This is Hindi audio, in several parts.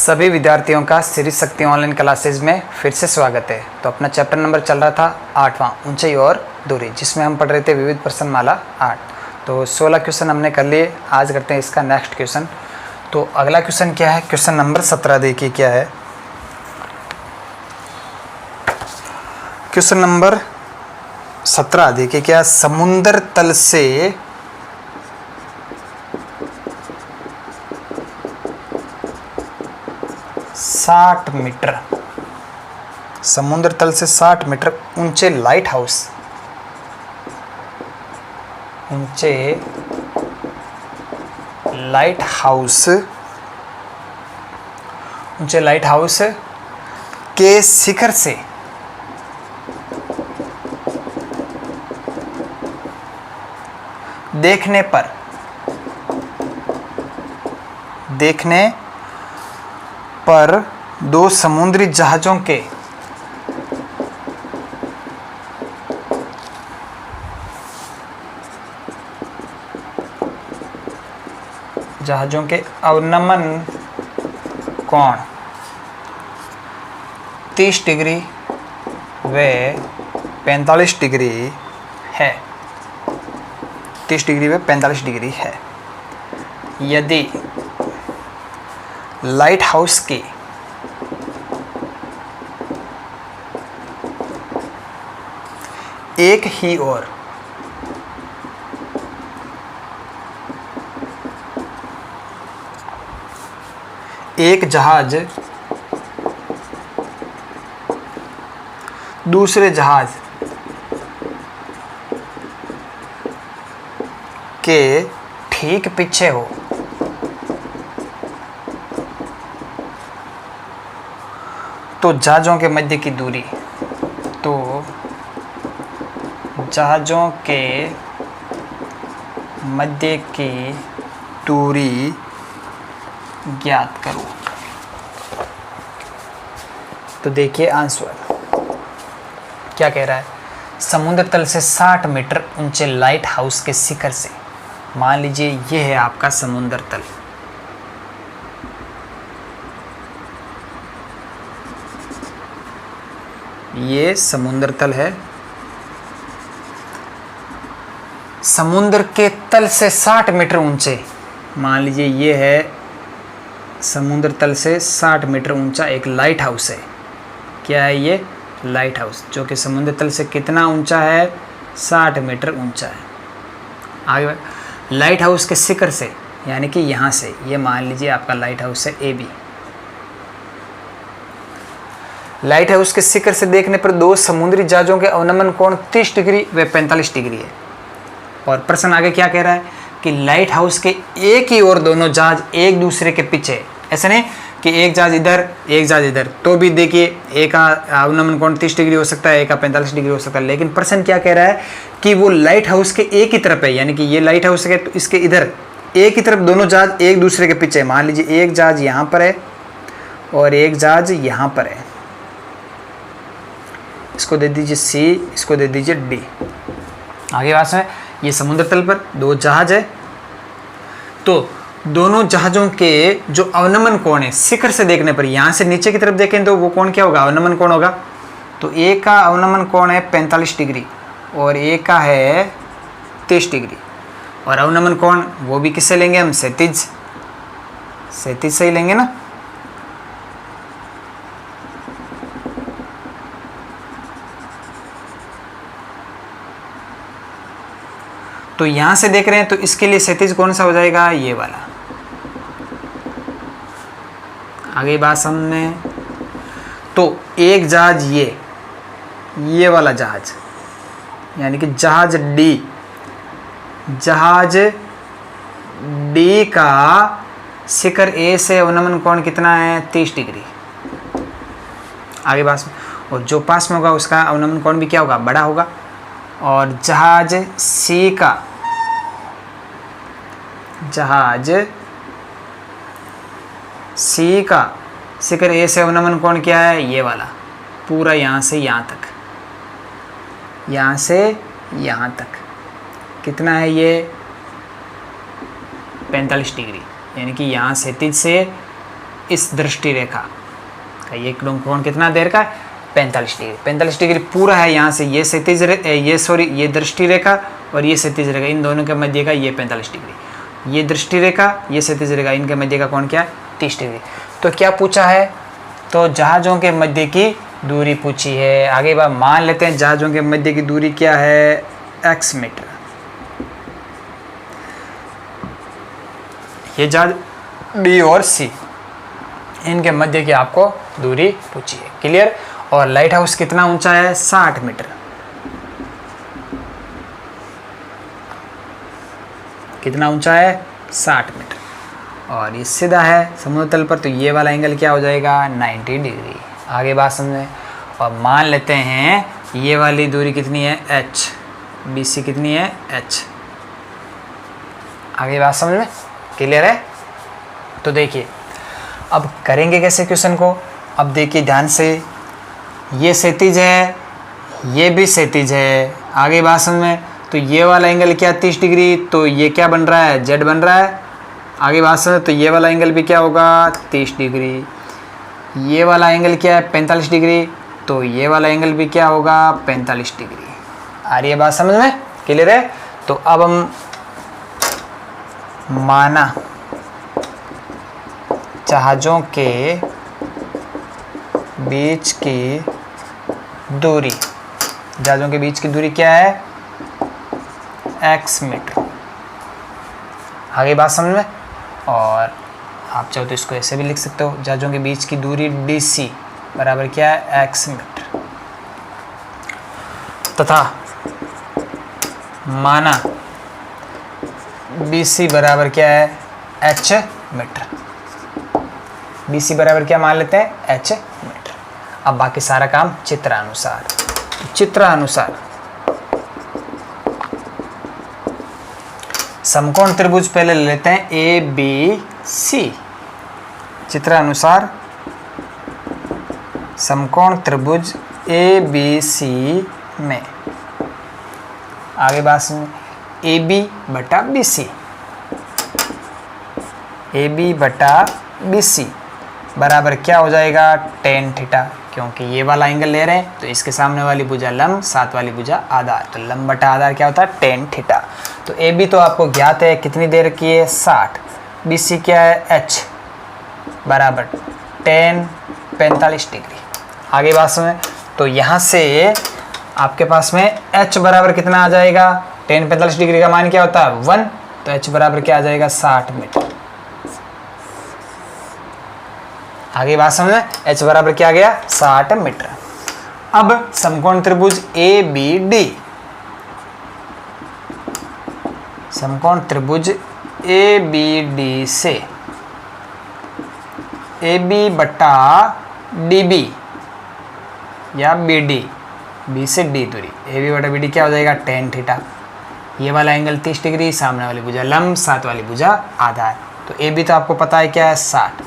सभी विद्यार्थियों का श्री शक्ति ऑनलाइन क्लासेज में फिर से स्वागत है। तो अपना चैप्टर नंबर चल रहा था 8वां ऊंचाई और दूरी, जिसमें हम पढ़ रहे थे विविध प्रश्नमाला 8। तो 16 क्वेश्चन हमने कर लिए। आज करते हैं इसका नेक्स्ट क्वेश्चन। तो अगला क्वेश्चन क्या है? क्वेश्चन नंबर 17 देखिए क्या है। क्वेश्चन नंबर 17 देखिए क्या, समुद्र तल से 60 मीटर, समुद्र तल से 60 मीटर ऊंचे लाइट हाउस, ऊंचे लाइट हाउस, ऊंचे लाइट हाउस के शिखर से देखने पर दो समुद्री जहाज़ों के अवनमन कोण 30 डिग्री व 45 डिग्री है, 30 डिग्री व 45 डिग्री है। यदि लाइट हाउस की एक ही ओर एक जहाज दूसरे जहाज के ठीक पीछे हो तो जहाज़ों के मध्य की दूरी, तो जहाज़ों के मध्य की दूरी ज्ञात करो। तो देखिए आंसर क्या कह रहा है। समुद्र तल से 60 मीटर ऊंचे लाइट हाउस के शिखर से, मान लीजिए ये है आपका समुद्र तल, ये समुद्र तल है। समुद्र के तल से 60 मीटर ऊंचे, मान लीजिए ये है समुद्र तल से 60 मीटर ऊंचा एक लाइट हाउस है। क्या है ये? लाइट हाउस, जो कि समुद्र तल से कितना ऊंचा है? 60 मीटर ऊंचा है। आगे लाइट हाउस के शिखर से, यानी कि यहाँ से, ये मान लीजिए आपका लाइट हाउस है ए बी। लाइट हाउस के शिखर से देखने पर दो समुद्री जहाज़ों के अवनमन कोण 30 डिग्री व 45 डिग्री है। और प्रश्न आगे क्या कह रहा है कि लाइट हाउस के एक ही ओर दोनों जहाज एक दूसरे के पीछे, ऐसा नहीं कि एक जहाज इधर एक जहाज इधर, तो भी देखिए एक का अवनमन कोण 30 डिग्री हो सकता है, एक का 45 डिग्री हो सकता है। लेकिन प्रश्न क्या कह रहा है कि वो लाइट हाउस के एक ही तरफ है, यानी कि ये लाइट हाउस है तो इसके इधर एक ही तरफ दोनों जहाज एक दूसरे के पीछे। मान लीजिए एक जहाज यहाँ पर है और एक जहाज यहाँ पर है, इसको दे दीजिए सी, इसको दे दीजिए डी। आगे बात है, ये समुद्र तल पर दो जहाज है, तो दोनों जहाज़ों के जो अवनमन कोण है शिखर से देखने पर, यहाँ से नीचे की तरफ देखें तो वो कोण क्या होगा? अवनमन कोण होगा। तो एक का अवनमन कोण है 45 डिग्री और एक का है 30 डिग्री। और अवनमन कोण वो भी किससे लेंगे हम? क्षैतिज से ही लेंगे ना। तो यहां से देख रहे हैं तो इसके लिए क्षैतिज कौन सा हो जाएगा? ये वाला। आगे बात सामने, तो एक जहाज ये वाला जहाज, यानी कि जहाज डी का शिखर ए से अवनमन कोण कितना है? 30 डिग्री। आगे बात, और जो पास में होगा उसका अवनमन कोण भी क्या होगा? बड़ा होगा। और जहाज सी का शिखर ए से अवनमन कोण क्या है? ये वाला, पूरा यहाँ से यहाँ तक, यहाँ से यहाँ तक कितना है ये 45 डिग्री, यानी कि यहाँ क्षैतिज से इस दृष्टि रेखा का ये कोण कितना देर का, 45 डिग्री। 45 डिग्री पूरा है, यहाँ से ये क्षैतिज ये दृष्टि रेखा और ये क्षैतिज रेखा, इन दोनों के मध्य का ये 45 डिग्री। ये दृष्टि रेखा, ये क्षैतिज रेखा, इनके मध्य का कोण क्या है, 30 डिग्री। तो क्या पूछा है, तो जहाज़ों के मध्य की दूरी पूछी है। आगे बात मान लेते हैं जहाज़ों के मध्य की दूरी क्या है, x मीटर। ये जहाज B और C, इनके मध्य की आपको दूरी पूछी है। क्लियर। और लाइट हाउस कितना ऊंचा है, 60 मीटर। कितना ऊंचा है, 60 मीटर। और ये सीधा है समुद्र तल पर, तो ये वाला एंगल क्या हो जाएगा, 90 डिग्री। आगे बात समझें। और मान लेते हैं ये वाली दूरी कितनी है, h, BC कितनी है, h। आगे बात समझ में क्लियर है। तो देखिए अब करेंगे कैसे क्वेश्चन को। अब देखिए ध्यान से, ये क्षैतिज है, ये भी क्षैतिज है। आगे बात समझ में। तो ये वाला एंगल क्या, 30 डिग्री, तो ये क्या बन रहा है, z बन रहा है। आगे बात समझ। तो ये वाला एंगल भी क्या होगा, 30 डिग्री। ये वाला एंगल क्या है, 45 डिग्री, तो ये वाला एंगल भी क्या होगा, 45 डिग्री। आ रही है बात समझ में, क्लियर है। तो अब हम माना जहाज़ों के बीच की दूरी, जहाज़ों के बीच की दूरी क्या है, x मीटर। आगे बात समझ में। और आप चाहो तो इसको ऐसे भी लिख सकते हो, जहाज़ों के बीच की दूरी DC बराबर क्या है, x मीटर। तथा माना BC बराबर क्या है, h मीटर। BC बराबर क्या मान लेते हैं, h मीटर। अब बाकी सारा काम चित्रानुसार। चित्रानुसार समकोण त्रिभुज पहले ले लेते हैं ABC। चित्रानुसार समकोण त्रिभुज ABC में, आगे बात सुनिए, AB बटा BC, AB बटा BC बराबर क्या हो जाएगा, tan थीटा। क्योंकि ये वाला एंगल ले रहे हैं तो इसके सामने वाली भुजा लंब, साथ वाली भुजा आधार, तो लंब बटा आधार क्या होता है, tan थीटा। तो AB तो आपको ज्ञात है, कितनी देर की है, 60। BC क्या है, h बराबर tan 45 डिग्री। आगे बात सुने। तो यहाँ से आपके पास में h बराबर कितना आ जाएगा, tan 45 डिग्री का मान क्या होता है, 1, तो h बराबर क्या आ जाएगा, 60 मीटर। आगे बात समझ में, h बराबर क्या आ गया, 60 मीटर। अब समकोण त्रिभुज ABD, समकोण त्रिभुज ABD से AB बटा DB या BD, B से D दूरी, AB बटा BD क्या हो जाएगा, tan थीटा। ये वाला एंगल 30 डिग्री, सामने वाली भुजा लंब, साथ वाली भुजा आधार। तो AB तो आपको पता है क्या है, 60।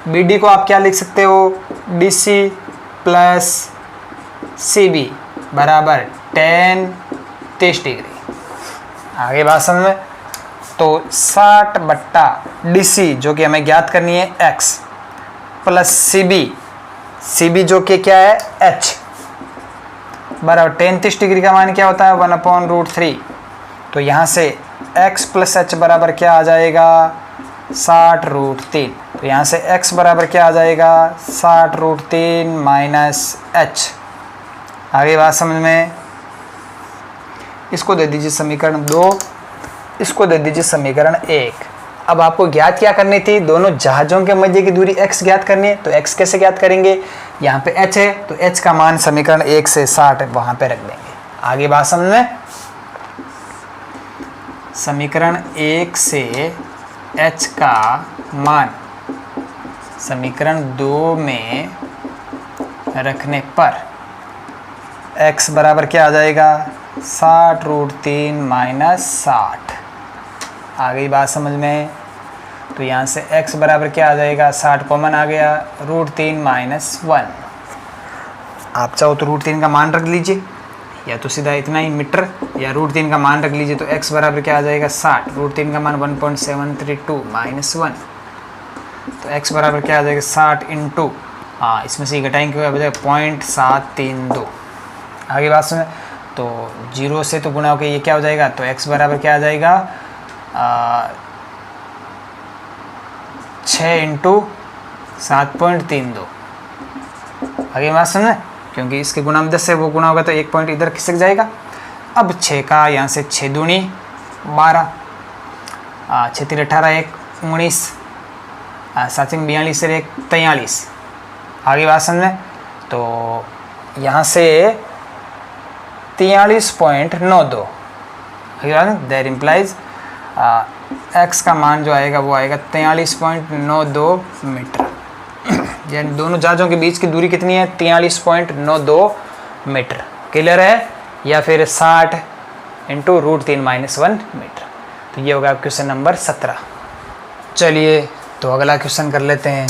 BD को आप क्या लिख सकते हो, BC प्लस CB बराबर tan 30 डिग्री। आगे बात समझ में। तो 60 बट्टा DC जो कि हमें ज्ञात करनी है x प्लस CB जो कि क्या है, h बराबर tan 30 डिग्री का मान क्या होता है, 1/√3। तो यहाँ से x प्लस h बराबर क्या आ जाएगा, 60√3। तो यहाँ से x बराबर क्या आ जाएगा, 60√3 माइनस h। आगे बात समझ में। इसको दे दीजिए समीकरण 2, इसको दे दीजिए समीकरण 1। अब आपको ज्ञात क्या करनी थी, दोनों जहाज़ों के मध्य की दूरी x ज्ञात करनी है। तो x कैसे ज्ञात करेंगे, यहाँ पे h है तो h का मान समीकरण 1 से 60 वहाँ पे रख देंगे। आगे बात समझ में। समीकरण 1 से h का मान समीकरण 2 में रखने पर x बराबर क्या आ जाएगा, 60√3 माइनस 60। आ गई बात समझ में। तो यहाँ से x बराबर क्या आ जाएगा, 60 कॉमन आ गया, √3 माइनस 1। आप चाहो तो √3 का मान रख लीजिए, या तो सीधा इतना ही मीटर, या √3 का मान रख लीजिए। तो x बराबर क्या आ जाएगा, 60, √3 का मान 1.732 माइनस 1। तो x बराबर क्या आ जाएगा 60 इंटू, हाँ इसमें से घटाएंगे क्या बचेगा 0.732। आगे बात सुने, तो 0 से तो गुणा होकर ये क्या हो जाएगा, तो x बराबर क्या आ जाएगा 6 इंटू 7.32। आगे बात सुने, क्योंकि इसके गुणा में 10 से वो गुणा होगा तो 1 पॉइंट इधर खिसक जाएगा। अब 6 का यहाँ से 6 दूनी 12, 6 3 18 1 19, 7 42 से 1 43। आगे बात समझ, तो यहाँ से 43.92। आगे बात दैट इम्प्लाइज x का मान जो आएगा वो आएगा 43.92 मीटर। यानी दोनों जहाज़ों के बीच की दूरी कितनी है 43.92 मीटर। क्लियर है, या फिर 60 इंटू √3 - 1 मीटर। तो ये होगा क्वेश्चन नंबर 17। चलिए तो अगला क्वेश्चन कर लेते हैं।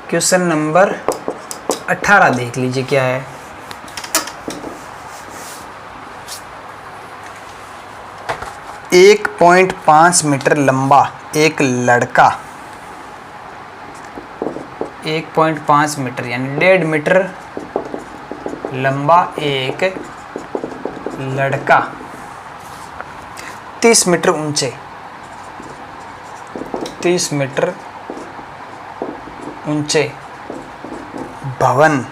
क्वेश्चन नंबर 18 देख लीजिए क्या है। एक 1.5 मीटर लंबा एक लड़का, 1.5 मीटर यानी 1.5 मीटर लंबा एक लड़का 30 मीटर ऊंचे, 30 मीटर ऊंचे भवन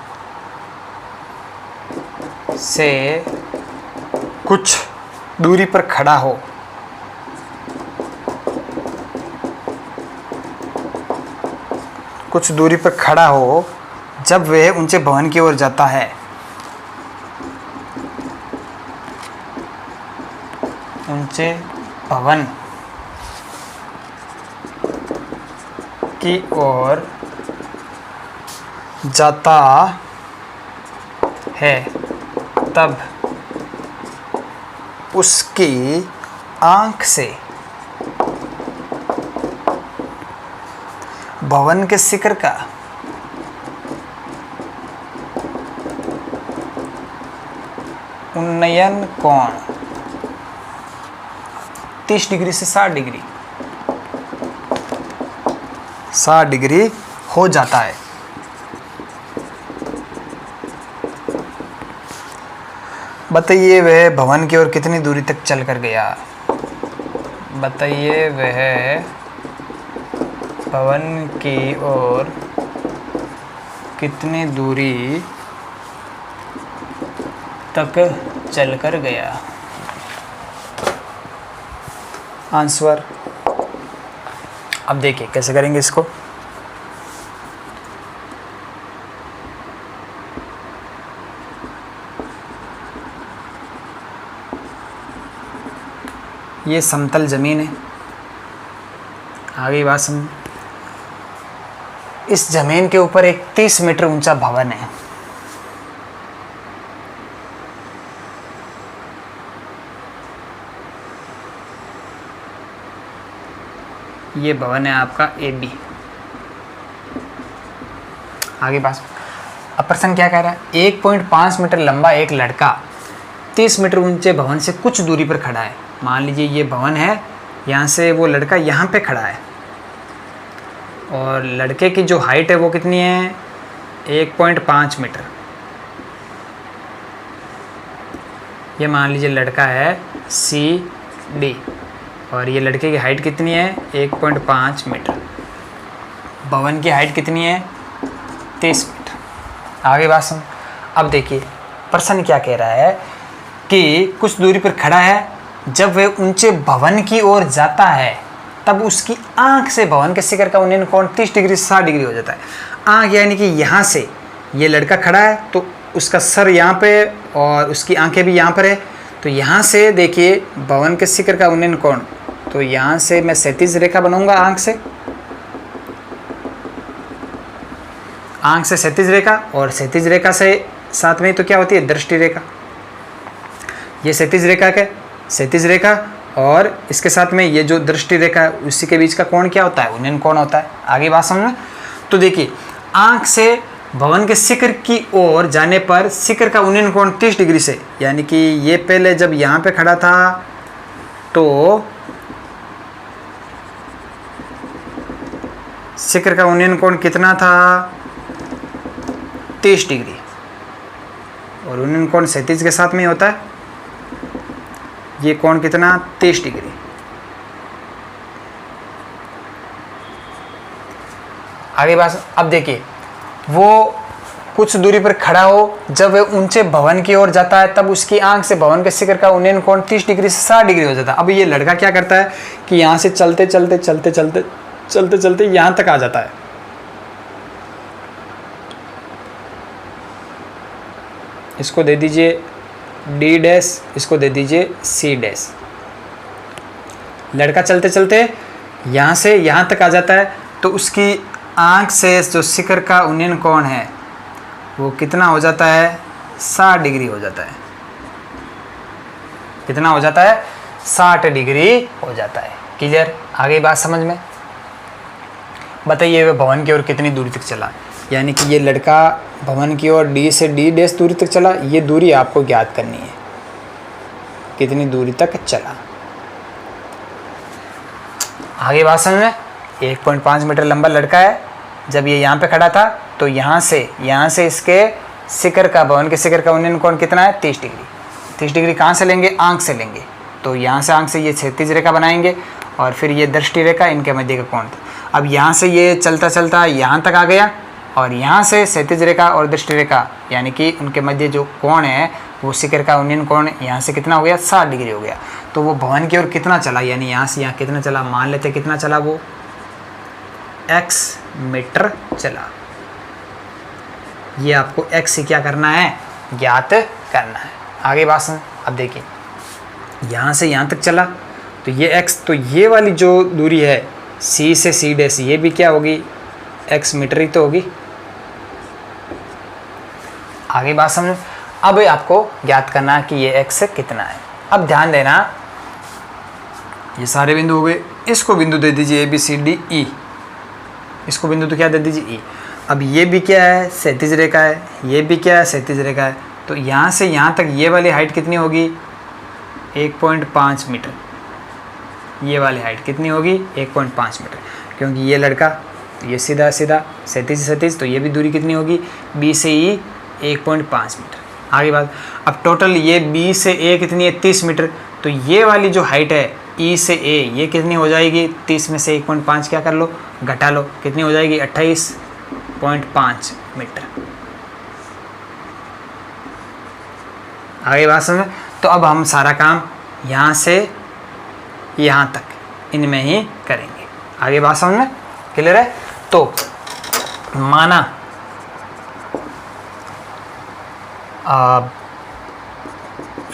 से कुछ दूरी पर खड़ा हो, कुछ दूरी पर खड़ा हो जब वह ऊंचे भवन की ओर जाता है। ऊंचे भवन की ओर जाता है तब उसकी आंख से भवन के शिखर का उन्नयन कोण 30 डिग्री से 60 डिग्री, 60 डिग्री हो जाता है। बताइए वह भवन की ओर कितनी दूरी तक चल कर गया। बताइए वह भवन की ओर कितनी दूरी तक चल कर गया। आंसर अब देखिए कैसे करेंगे इसको। ये समतल जमीन है, आगे बात समझ। इस जमीन के ऊपर एक 30 मीटर ऊंचा भवन है। ये भवन है आपका AB। आगे बात, अब प्रश्न क्या कह रहा है, 1.5 मीटर लंबा एक लड़का 30 मीटर ऊंचे भवन से कुछ दूरी पर खड़ा है। मान लीजिए ये भवन है, यहाँ से वो लड़का यहाँ पे खड़ा है और लड़के की जो हाइट है वो कितनी है 1.5 मीटर। ये मान लीजिए लड़का है CD और ये लड़के की हाइट कितनी है 1.5 मीटर। भवन की हाइट कितनी है 30 मीटर। आगे बात सुन। अब देखिए प्रश्न क्या कह रहा है कि कुछ दूरी पर खड़ा है, जब वह ऊंचे भवन की ओर जाता है तब उसकी आंख से भवन के शिखर का उन्नयन कोण 30 डिग्री से 60 डिग्री हो जाता है। आंख यानी कि यहाँ से ये लड़का खड़ा है तो उसका सर यहाँ पे और उसकी आंखें भी यहाँ पर है। तो यहाँ से देखिए भवन के शिखर का उन्नयन कोण, तो यहाँ से मैं क्षैतिज रेखा बनाऊंगा आंख से, आंख से क्षैतिज रेखा, और क्षैतिज रेखा से साथ में तो क्या होती है दृष्टि रेखा। ये क्षैतिज रेखा के क्षैतिज रेखा और इसके साथ में ये जो दृष्टि रेखा है उसी के बीच का कोण क्या होता है, उन्नयन कोण होता है। आगे बात समझ में। तो देखिए आंख से भवन के शिखर की ओर जाने पर शिखर का उन्नयन कोण 30 डिग्री से, यानी कि ये पहले जब यहाँ पे खड़ा था तो शिखर का उन्नयन कोण कितना था, 30 डिग्री, और उन्नयन कोण क्षैतिज के साथ में ही होता है। ये कोण कितना, 30 डिग्री। आगे बात, अब देखिए वो कुछ दूरी पर खड़ा हो, जब वह ऊंचे भवन की ओर जाता है तब उसकी आंख से भवन के शिखर का उन्नयन कोण 30 डिग्री से 60 डिग्री हो जाता है। अब ये लड़का क्या करता है कि यहां से चलते चलते चलते चलते चलते चलते यहां तक आ जाता है। इसको दे दीजिए डी डैश, इसको दे दीजिए सी डैश। लड़का चलते चलते यहाँ से यहाँ तक आ जाता है तो उसकी आँख से जो शिखर का उन्नयन कोण है वो कितना हो जाता है, 60 डिग्री हो जाता है। कितना हो जाता है, 60 डिग्री हो जाता है। क्लियर, आगे बात समझ में। बताइए वह भवन की ओर कितनी दूरी तक चला, यानी कि ये लड़का भवन की ओर डी से डी डैश दूरी तक चला। ये दूरी आपको ज्ञात करनी है, कितनी दूरी तक चला। आगे बात समझ में। 1.5 मीटर लंबा लड़का है, जब ये यहाँ पे खड़ा था तो यहाँ से इसके शिखर का, भवन के शिखर का उन्नयन कोण कितना है, 30 डिग्री। 30 डिग्री कहाँ से लेंगे, आंख से लेंगे। तो यहाँ से आंख से ये क्षैतिज रेखा बनाएंगे और फिर ये दृष्टि रेखा, इनके मध्य का कोण। अब यहाँ से ये चलता चलता यहाँ तक आ गया और यहाँ से क्षैतिज रेखा और दृष्टि रेखा यानी कि उनके मध्य जो कोण है वो शिखर का उन्नयन कोण यहाँ से कितना हो गया, 60 डिग्री हो गया। तो वो भवन की ओर कितना चला, यानी यहाँ से यहाँ कितना चला, मान लेते कितना चला, वो x मीटर चला। ये आपको x से क्या करना है, ज्ञात करना है। आगे बात सुन। अब देखिए यहाँ से यहाँ तक चला तो ये x, तो ये वाली जो दूरी है c से c डैश, ये भी क्या होगी, x मीटर ही तो होगी। आगे बात समझो। अब आपको ज्ञात करना है कि ये x कितना है। अब ध्यान देना, ये सारे बिंदु हो गए। इसको बिंदु दे दीजिए a b c d e, इसको बिंदु तो क्या दे दीजिए e। अब ये भी क्या है, क्षैतिज रेखा है, ये भी क्या है, क्षैतिज रेखा है। तो यहाँ से यहाँ तक ये वाली हाइट कितनी होगी, 1.5 मीटर। ये वाली हाइट कितनी होगी, 1.5 मीटर, क्योंकि ये लड़का ये सीधा सीधा क्षैतिज, तो ये भी दूरी कितनी होगी, b से e 1.5 मीटर। आगे बात, अब टोटल ये b से a कितनी है, 30 मीटर। तो ये वाली जो हाइट है e से a, ये कितनी हो जाएगी, 30 में से 1.5 क्या कर लो, घटा लो, कितनी हो जाएगी, 28.5 मीटर। आगे बात समझ। तो अब हम सारा काम यहाँ से यहाँ तक इनमें ही करेंगे। आगे बात समझ में क्लियर है। तो माना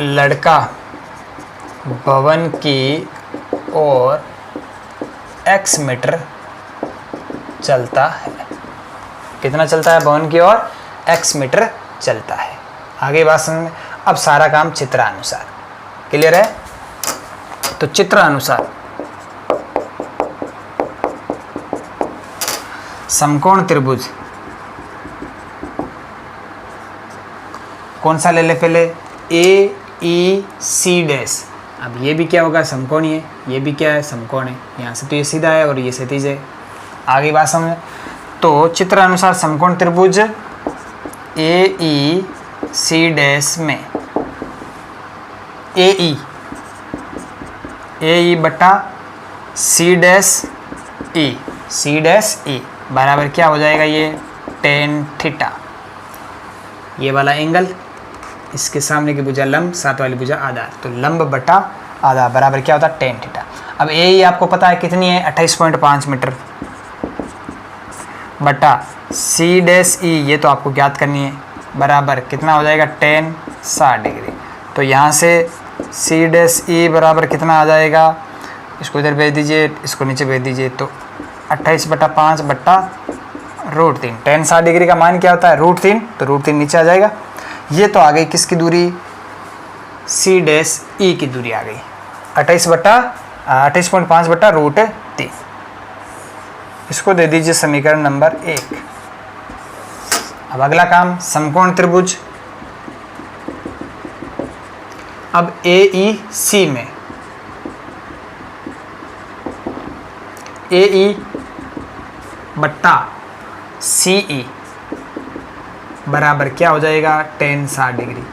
लड़का भवन की ओर x मीटर चलता है। कितना चलता है, भवन की ओर x मीटर चलता है। आगे बात समझ में। अब सारा काम चित्रानुसार क्लियर है। तो चित्रानुसार समकोण त्रिभुज कौन सा ले ले, पहले ए ई सी डैश। अब ये भी क्या होगा, समकोणी है, ये भी क्या है, समकोण है। यहाँ से तो ये सीधा है और ये क्षैतिज है। आगे बात समझ। तो चित्र अनुसार समकोण त्रिभुज ए ई सी डैश में ए ई बटा सी डैश ई बराबर क्या हो जाएगा, ये tan थीटा। ये वाला एंगल, इसके सामने की भुजा लंब, साथ वाली भुजा आधार, तो लंब बटा आधार बराबर क्या होता है, tan थीटा। अब ए आपको पता है कितनी है, 28.5 मीटर बटा सी डैश ई, ये तो आपको ज्ञात करनी है, बराबर कितना हो जाएगा, tan 60 डिग्री। तो यहाँ से सी डैश ई बराबर कितना आ जाएगा, इसको इधर भेज दीजिए, इसको नीचे भेज दीजिए, तो 28/5 बट्टा √3। tan 60 डिग्री का मान क्या होता है, √3, तो √3 नीचे आ जाएगा। ये तो आ गई किसकी दूरी, सी डैश ई की दूरी आ गई। 28.5/√3। इसको दे दीजिए समीकरण नंबर 1। अब अगला काम समकोण त्रिभुज। अब AEC में AE बट्टा CE बराबर क्या हो जाएगा, tan 60 डिग्री।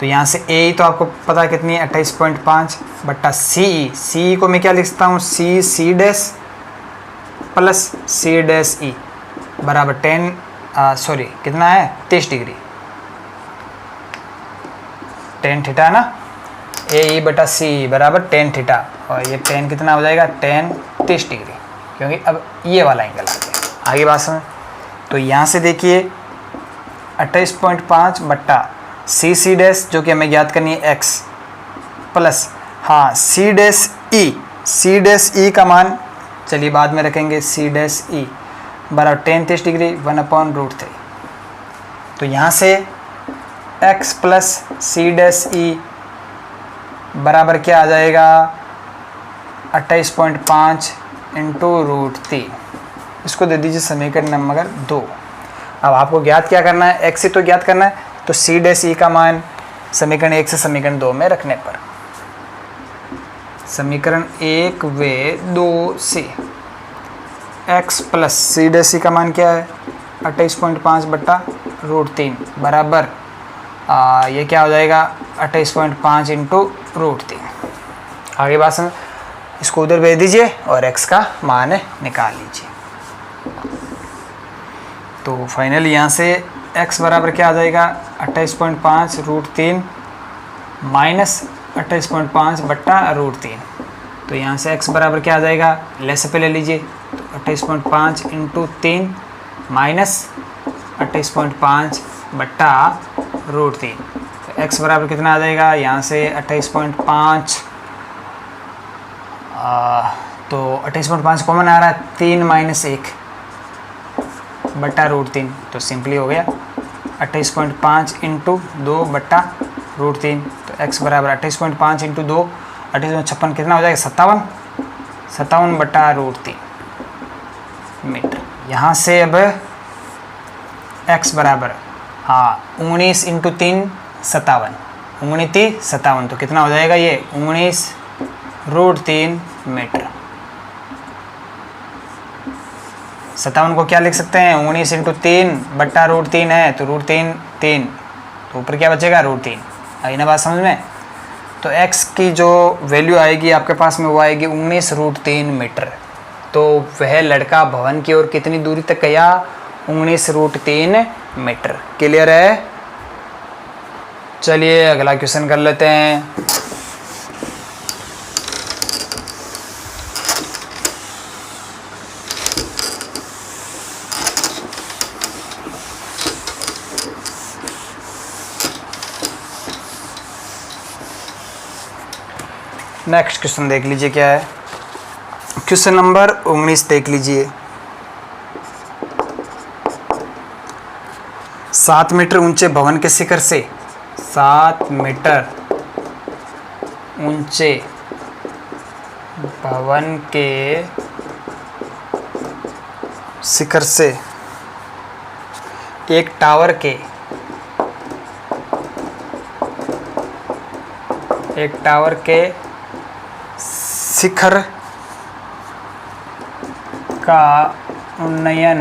तो यहाँ से AE तो आपको पता कितनी है, 28.5 बट्टा CE को मैं क्या लिख सकता हूँ, C dash plus C dash E बराबर कितना है, 30 डिग्री। tan थीटा है ना, AE बटा CE बराबर tan थीटा, और ये tan कितना हो जाएगा, tan 30 डिग्री, क्योंकि अब ये वाला एंगल आ गया। आगे बात समझ। तो यहाँ से देखिए 28.5 बट्टा C डैश जो कि हमें ज्ञात करनी है x plus C dash E का मान चलिए बाद में रखेंगे, C डैश E बराबर tan 30 डिग्री 1/√3। तो यहाँ से x plus C dash E बराबर क्या आ जाएगा, 28.5 × √3। इसको दे दीजिए समीकरण नंबर 2। अब आपको ज्ञात क्या करना है, x ही तो ज्ञात करना है, तो C डैश E का मान समीकरण 1 से समीकरण 2 में रखने पर समीकरण 1 व 2 से x plus C dash E का मान क्या है, 28.5/√3 बराबर ये क्या हो जाएगा, 28.5 × √3। आगे बात समझ। इसको उधर भेज दीजिए और x का मान निकाल लीजिए। तो फाइनल यहाँ से x बराबर क्या आ जाएगा, 28.5/√3 माइनस 28.5/√3। तो यहाँ से x बराबर क्या आ जाएगा, लेस पे ले लीजिए, तो 28.5 × 3 माइनस 28.5/√3। तो x बराबर कितना आ जाएगा, यहाँ से 28.5 तो 28.5 कॉमन आ रहा है, 3 माइनस 1/√3, तो सिंपली हो गया 28.5 × 2/√3। तो x बराबर 28.5 × 2 58 कितना हो जाएगा, 57/√3 मीटर। यहाँ से अब x बराबर 19 × 3 57, 57, तो कितना हो जाएगा ये 19√3 मीटर। 57 को क्या लिख सकते हैं, 19 × 3/√3 है, तो √3 3, तो ऊपर क्या बचेगा, √3। आई ना बात समझ में। तो x की जो वैल्यू आएगी आपके पास में वो आएगी 19√3 मीटर। तो वह लड़का भवन की ओर कितनी दूरी तक गया, 19√3 मीटर। क्लियर है। चलिए अगला क्वेश्चन कर लेते हैं। नेक्स्ट क्वेश्चन देख लीजिए क्या है। क्वेश्चन नंबर 19 देख लीजिए। 7 मीटर ऊंचे भवन के शिखर से 7 मीटर ऊंचे भवन के शिखर से एक टावर के शिखर का उन्नयन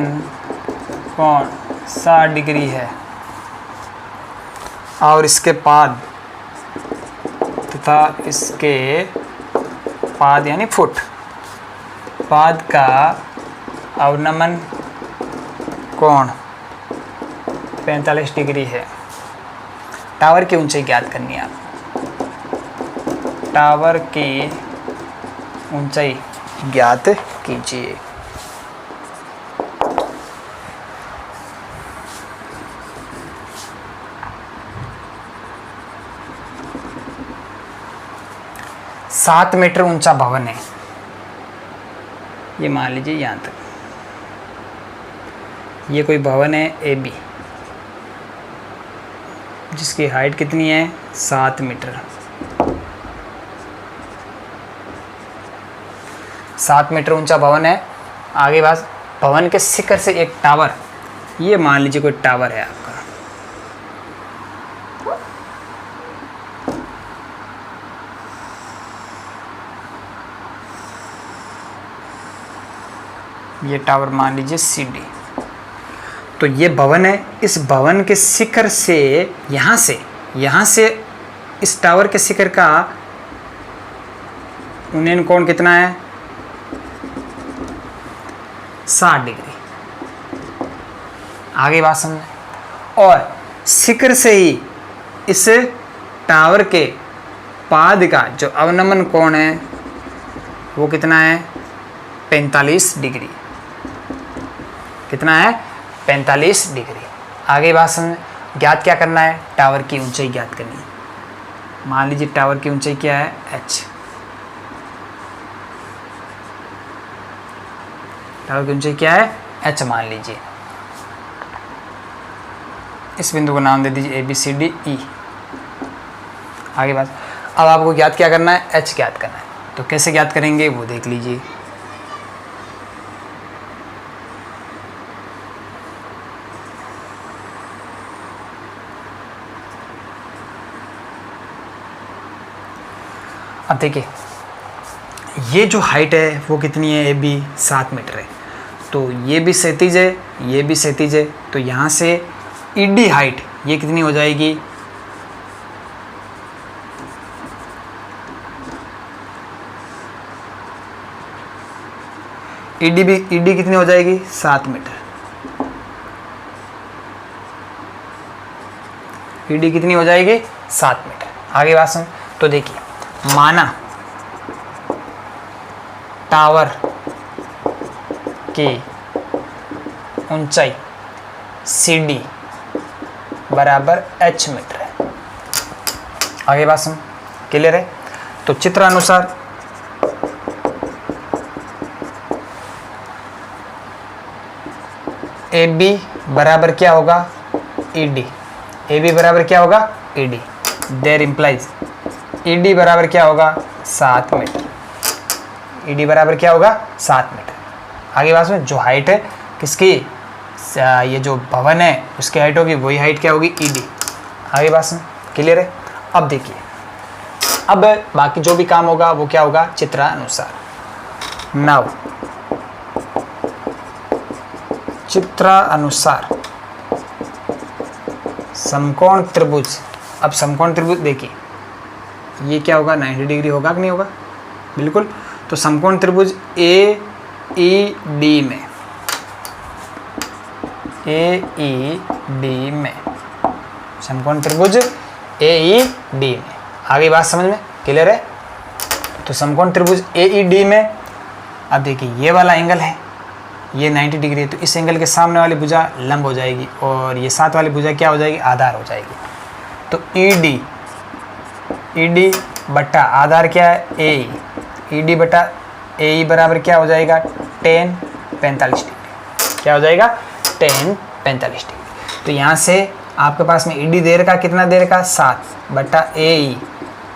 कोण 60 डिग्री है और इसके पाद तथा इसके पाद यानी फुट पाद का अवनमन कोण 45 डिग्री है। टावर की ऊंचाई ज्ञात करनी है आप। टावर की ऊंचाई ज्ञात कीजिए। सात मीटर ऊंचा भवन है, ये मान लीजिए यहाँ तक। ये कोई भवन है AB जिसकी हाइट कितनी है 7 मीटर। 7 मीटर ऊंचा भवन है। आगे बात, भवन के शिखर से एक टावर, ये मान लीजिए कोई टावर है आपका, ये टावर मान लीजिए CD। तो ये भवन है, इस भवन के शिखर से यहाँ से इस टावर के शिखर का उन्नयन कोण कितना है? 60 डिग्री। आगे बात समझे। और शिखर से ही इस टावर के पाद का जो अवनमन कोण है वो कितना है? 45 डिग्री। कितना है? 45 डिग्री। आगे बात समझ। ज्ञात क्या करना है? टावर की ऊंचाई ज्ञात करनी है। मान लीजिए टावर की ऊंचाई क्या है? h। टावर की ऊंचाई क्या है? h मान लीजिए। इस बिंदु को नाम दे दीजिए ABCDE। आगे बात, अब आपको ज्ञात क्या करना है? h ज्ञात करना है। तो कैसे ज्ञात करेंगे वो देख लीजिए। अब देखिए ये जो हाइट है वो कितनी है? AB 7 मीटर है। तो ये भी क्षैतिज है, ये भी क्षैतिज है। तो यहाँ से ED हाइट ये कितनी हो जाएगी? ED कितनी हो जाएगी? 7 मीटर। ED कितनी हो जाएगी? 7 मीटर। आगे बात सुन। तो देखिए माना टावर की ऊंचाई CD बराबर h मीटर है। आगे बात सुन, क्लियर है? तो चित्र अनुसार AB बराबर क्या होगा? ED। AB बराबर क्या होगा? ED। देयर इम्प्लाइज ED बराबर क्या होगा? 7 मीटर। ED बराबर क्या होगा? 7 मीटर। आगे बात में जो हाइट है किसकी? ये जो भवन है उसकी हाइट होगी, वही हाइट क्या होगी? ED। आगे बात में क्लियर है? अब देखिए, अब बाकी जो भी काम होगा वो क्या होगा? चित्रानुसार। नाउ चित्रानुसार समकोण त्रिभुज। अब समकोण त्रिभुज देखिए ये क्या होगा? 90 डिग्री होगा कि नहीं होगा? बिल्कुल। तो समकोण त्रिभुज AED में समकोण त्रिभुज AED में। आगे बात समझ में क्लियर है? तो समकोण त्रिभुज AED में अब देखिए ये वाला एंगल है, ये 90 डिग्री है। तो इस एंगल के सामने वाली भुजा लंब हो जाएगी और ये साथ वाली भुजा क्या हो जाएगी? आधार हो जाएगी। तो ED बट्टा आधार क्या है? AE। ED बट्टा AE बराबर क्या हो जाएगा? tan 45 degree. क्या हो जाएगा? tan 45 degree. तो यहाँ से आपके पास में ED दे रखा, कितना दे रखा? 7 बट्टा AE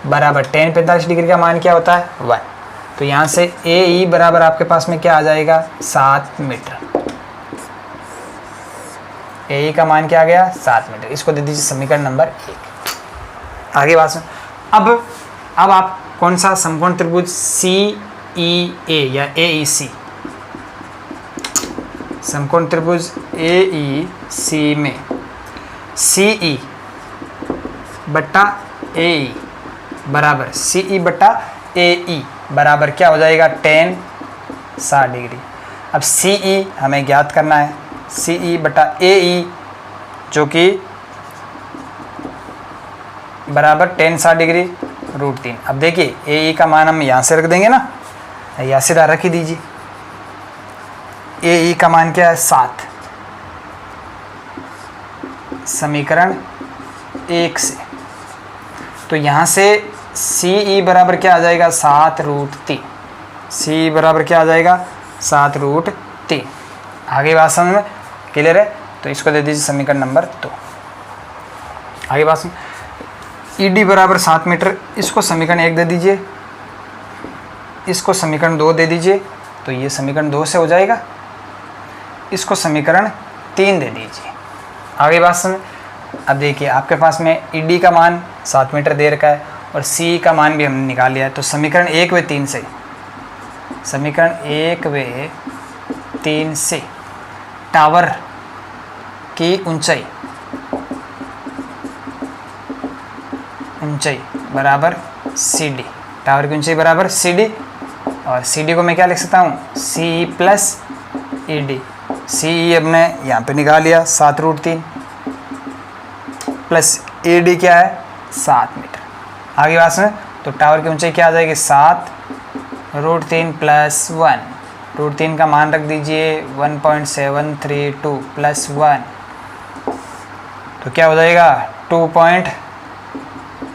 बराबर tan 45 डिग्री का मान क्या होता है? 1। तो यहाँ से AE बराबर आपके पास में क्या आ जाएगा? 7 मीटर। AE का मान क्या आ गया? 7 मीटर। इसको दे दीजिए समीकरण नंबर 1। आगे बात सुन। अब आप कौन सा समकोण त्रिभुज CEA या AEC, समकोण त्रिभुज AEC में CE बट्टा AE बराबर CE बट्टा AE बराबर क्या हो जाएगा? tan 60 degree. अब CE हमें ज्ञात करना है, CE बटा AE जो कि बराबर tan 60 डिग्री √3। अब देखिए AE का मान हम यहाँ से रख देंगे ना, या सीधा रख ही दीजिए। AE का मान क्या है? 7। समीकरण 1 से तो यहाँ से CE बराबर क्या आ जाएगा? 7√3। CE बराबर क्या आ जाएगा? 7√3। आगे बात समझ में क्लियर है? तो इसको दे दीजिए समीकरण नंबर 2। आगे बात समझ। ED बराबर 7 मीटर, इसको समीकरण 1 दे दीजिए, इसको समीकरण 2 दे दीजिए तो ये समीकरण 2 से हो जाएगा। इसको समीकरण 3 दे दीजिए। आगे बात समझ। अब देखिए आपके पास में ईडी का मान 7 मीटर दे रखा है और सी का मान भी हमने निकाल लिया है। तो समीकरण 1 व 3 से, समीकरण 1 व 3 से टावर की ऊंचाई बराबर सी डी, टावर की ऊंचाई बराबर सी डी, और सी डी को मैं क्या लिख सकता हूँ, सी प्लस ई डी। सी हमने यहाँ पे निकाल लिया 7√3 प्लस ई डी क्या है 7 मीटर। आगे बात में तो टावर की ऊंचाई क्या आ जाएगी 7√3 प्लस 1, √3 का मान रख दीजिए 1.732 प्लस 1, तो क्या हो जाएगा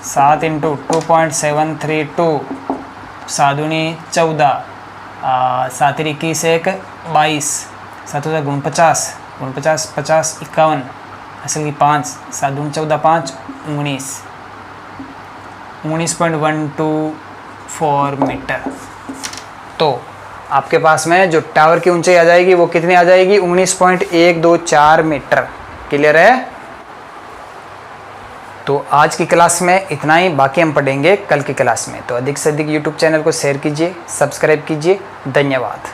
7 इंटू 2.732, 7×2 14, 7×21 22, 7 49, 50, 51, असल की 5, 7×14 5, 19.124 मीटर। तो आपके पास में जो टावर की ऊंचाई आ जाएगी वो कितनी आ जाएगी 19.124 मीटर। क्लियर है। तो आज की क्लास में इतना ही, बाकी हम पढ़ेंगे कल की क्लास में। तो अधिक से अधिक यूट्यूब चैनल को शेयर कीजिए, सब्सक्राइब कीजिए। धन्यवाद।